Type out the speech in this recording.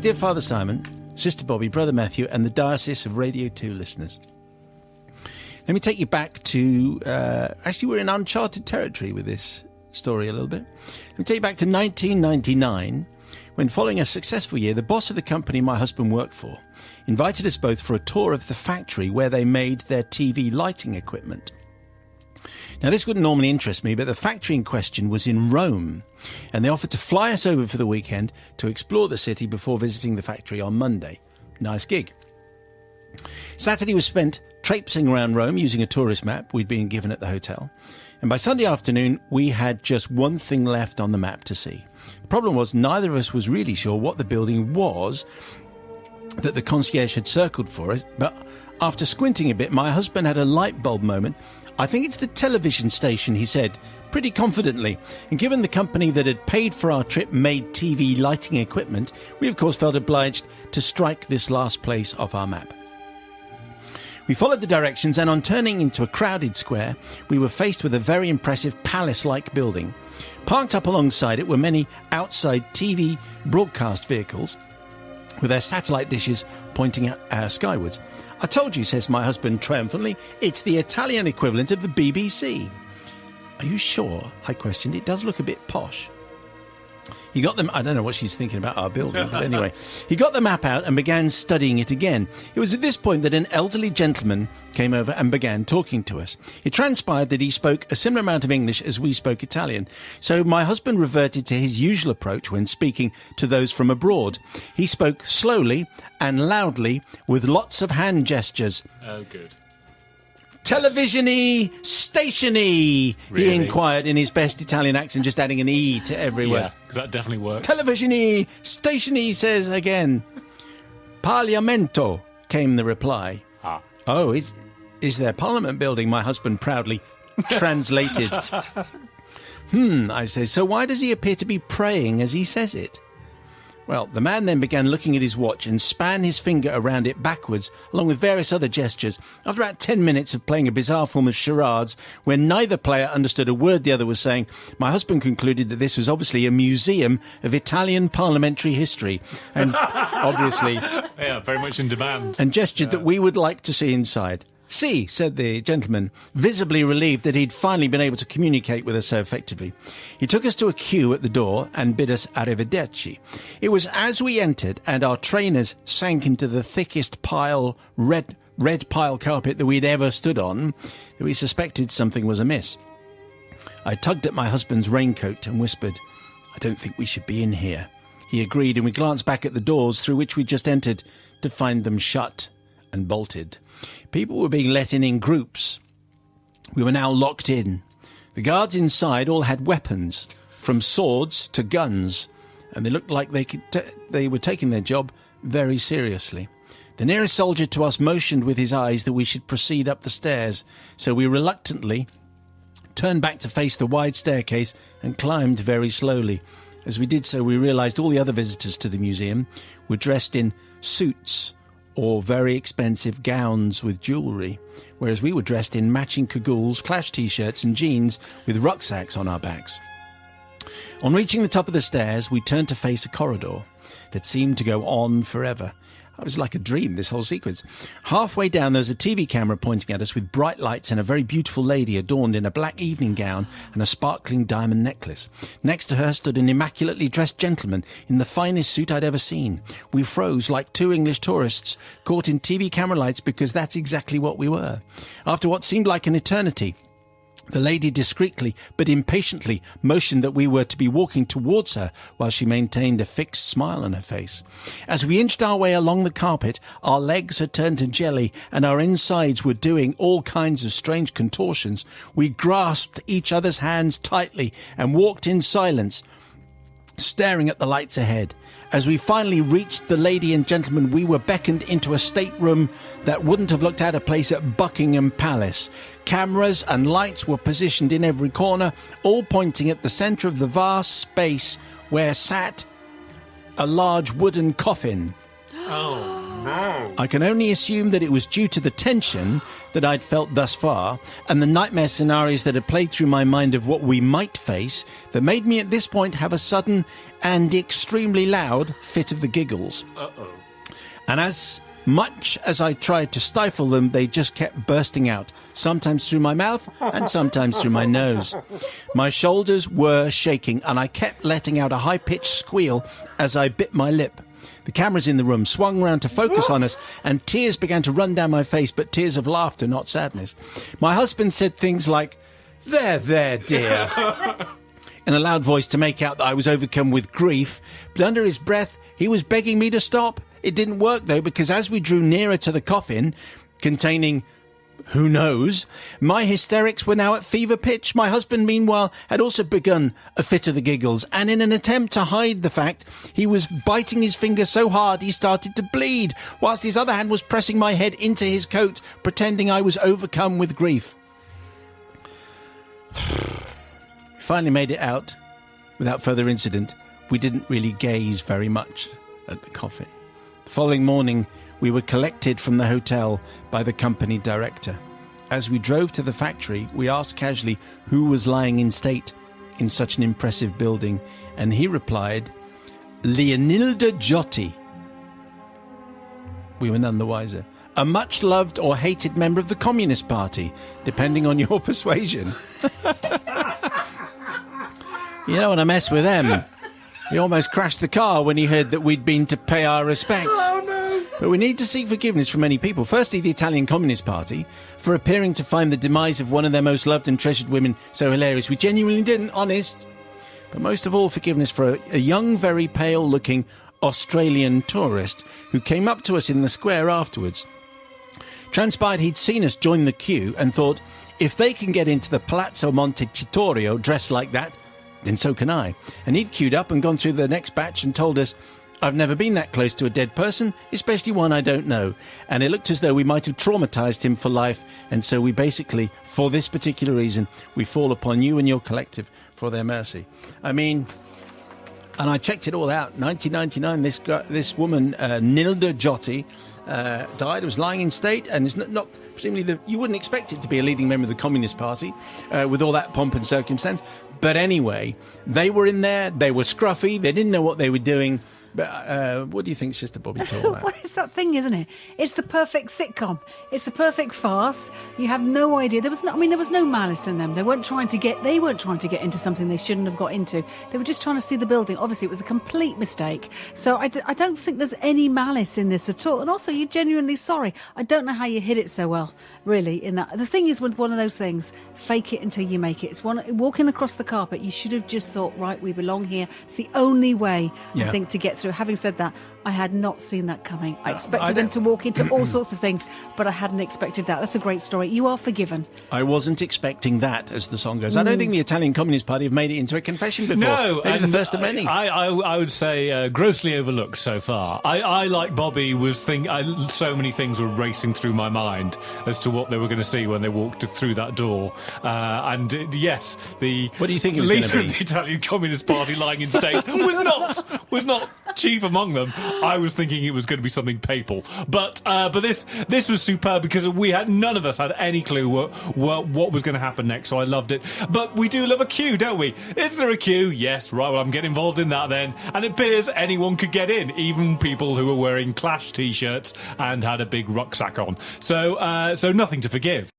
Dear Father Simon, Sister Bobbie, Brother Matthew, and the Diocese of Radio 2 listeners. Let me take you back to... actually, we're in uncharted territory with this story a little bit. Let me take you back to 1999, when following a successful year, the boss of the company my husband worked for invited us both for a tour of the factory where they made their TV lighting equipment. Now, this wouldn't normally interest me, but the factory in question was in Rome, and they offered to fly us over for the weekend to explore the city before visiting the factory on Monday. Nice gig. Saturday was spent traipsing around Rome using a tourist map we'd been given at the hotel, and by Sunday afternoon we had just one thing left on the map to see. The problem was neither of us was really sure what the building was that the concierge had circled for us, but after squinting a bit, my husband had a light bulb moment. I think it's the television station, he said, pretty confidently. And given the company that had paid for our trip made TV lighting equipment, we of course felt obliged to strike this last place off our map. We followed the directions, and on turning into a crowded square, we were faced with a very impressive palace-like building. Parked up alongside it were many outside TV broadcast vehicles with their satellite dishes pointing skywards. I told you, says my husband triumphantly, it's the Italian equivalent of the BBC. Are you sure? I questioned. It does look a bit posh. He got them. I don't know what she's thinking about our building, but anyway, he got the map out and began studying it again. It was at this point that an elderly gentleman came over and began talking to us. It transpired that he spoke a similar amount of English as we spoke Italian, so my husband reverted to his usual approach when speaking to those from abroad. He spoke slowly and loudly with lots of hand gestures. Oh, good. Televisiony, stationy, Really? he inquired in his best Italian accent, just adding an E to every word. Yeah, because that definitely works. Televisiony, stationy, says again. Parlamento, came the reply. Ah. Oh, is there Parliament building? My husband proudly translated. I say, so why does he appear to be praying as he says it? Well, the man then began looking at his watch and span his finger around it backwards, along with various other gestures. After about 10 minutes of playing a bizarre form of charades, where neither player understood a word the other was saying, my husband concluded that this was obviously a museum of Italian parliamentary history, and obviously... Yeah, very much in demand. And gestured that we would like to see inside. See, said the gentleman, visibly relieved that he'd finally been able to communicate with us so effectively. He took us to a queue at the door and bid us arrivederci. It was as we entered and our trainers sank into the thickest red pile carpet that we'd ever stood on that we suspected something was amiss. I tugged at my husband's raincoat and whispered, I don't think we should be in here. He agreed, and we glanced back at the doors through which we'd just entered to find them shut and bolted. People were being let in groups. We were now locked in. The guards inside all had weapons, from swords to guns, and they looked like they were taking their job very seriously. The nearest soldier to us motioned with his eyes that we should proceed up the stairs, so we reluctantly turned back to face the wide staircase and climbed very slowly. As we did so, we realised all the other visitors to the museum were dressed in suits or very expensive gowns with jewellery, whereas we were dressed in matching cagoules, Clash T-shirts and jeans with rucksacks on our backs. On reaching the top of the stairs, we turned to face a corridor that seemed to go on forever. It was like a dream, this whole sequence. Halfway down, there was a TV camera pointing at us with bright lights and a very beautiful lady adorned in a black evening gown and a sparkling diamond necklace. Next to her stood an immaculately dressed gentleman in the finest suit I'd ever seen. We froze like two English tourists caught in TV camera lights, because that's exactly what we were. After what seemed like an eternity, the lady discreetly but impatiently motioned that we were to be walking towards her while she maintained a fixed smile on her face. As we inched our way along the carpet, our legs had turned to jelly and our insides were doing all kinds of strange contortions. We grasped each other's hands tightly and walked in silence, staring at the lights ahead. As we finally reached the lady and gentleman, we were beckoned into a stateroom that wouldn't have looked out of place at Buckingham Palace. Cameras and lights were positioned in every corner, all pointing at the centre of the vast space where sat a large wooden coffin. Oh, no. I can only assume that it was due to the tension that I'd felt thus far and the nightmare scenarios that had played through my mind of what we might face that made me at this point have a sudden and extremely loud fit of the giggles. Uh-oh. And as much as I tried to stifle them, they just kept bursting out, sometimes through my mouth and sometimes through my nose. My shoulders were shaking and I kept letting out a high-pitched squeal as I bit my lip. The cameras in the room swung round to focus on us and tears began to run down my face, but tears of laughter, not sadness. My husband said things like, there, dear, in a loud voice to make out that I was overcome with grief, but under his breath he was begging me to stop. It didn't work, though, because as we drew nearer to the coffin, containing who knows, my hysterics were now at fever pitch. My husband, meanwhile, had also begun a fit of the giggles, and in an attempt to hide the fact, he was biting his finger so hard he started to bleed, whilst his other hand was pressing my head into his coat, pretending I was overcome with grief. We finally made it out without further incident. We didn't really gaze very much at the coffin. The following morning, we were collected from the hotel by the company director. As we drove to the factory, we asked casually who was lying in state in such an impressive building, and he replied, Leonilda Giotti. We were none the wiser. A much-loved or hated member of the Communist Party, depending on your persuasion. You don't want to mess with them. He almost crashed the car when he heard that we'd been to pay our respects. Oh, no. But we need to seek forgiveness from many people. Firstly, the Italian Communist Party, for appearing to find the demise of one of their most loved and treasured women so hilarious. We genuinely didn't, honest. But most of all, forgiveness for a young, very pale-looking Australian tourist who came up to us in the square afterwards. Transpired he'd seen us join the queue and thought, if they can get into the Palazzo Montecitorio dressed like that, then so can I. And he'd queued up and gone through the next batch and told us, I've never been that close to a dead person, especially one I don't know. And it looked as though we might have traumatized him for life. And so we basically, for this particular reason, we fall upon you and your collective for their mercy. I mean, and I checked it all out. 1999, this woman, Nilda Giotti, died, was lying in state, and is not presumably you wouldn't expect it to be a leading member of the Communist Party with all that pomp and circumstance. But anyway, they were in there, they were scruffy, they didn't know what they were doing. But what do you think, Sister Bobbie? Well, it's that thing, isn't it? It's the perfect sitcom. It's the perfect farce. You have no idea. There was no malice in them. They weren't trying to get into something they shouldn't have got into. They were just trying to see the building. Obviously, it was a complete mistake. So I don't think there's any malice in this at all. And also, you're genuinely sorry. I don't know how you hid it so well, really. In that, the thing is with one of those things, fake it until you make it. It's walking across the carpet. You should have just thought, right, we belong here. It's the only way, I think, to get through. Having said that, I had not seen that coming. I expected them to walk into all sorts of things, but I hadn't expected that. That's a great story. You are forgiven. I wasn't expecting that, as the song goes. I don't think the Italian Communist Party have made it into a confession before. No. Maybe the first of many. I would say grossly overlooked so far. I like Bobbie, so many things were racing through my mind as to what they were going to see when they walked through that door. Yes, the what do you think it was going to leader be? of the Italian Communist Party lying in state was not chief among them. I was thinking it was going to be something papal, but this was superb because none of us had any clue what was going to happen next. So I loved it. But we do love a queue, don't we? Is there a queue? Yes. Right. Well, I'm getting involved in that then. And it appears anyone could get in, even people who were wearing Clash t-shirts and had a big rucksack on. So nothing to forgive.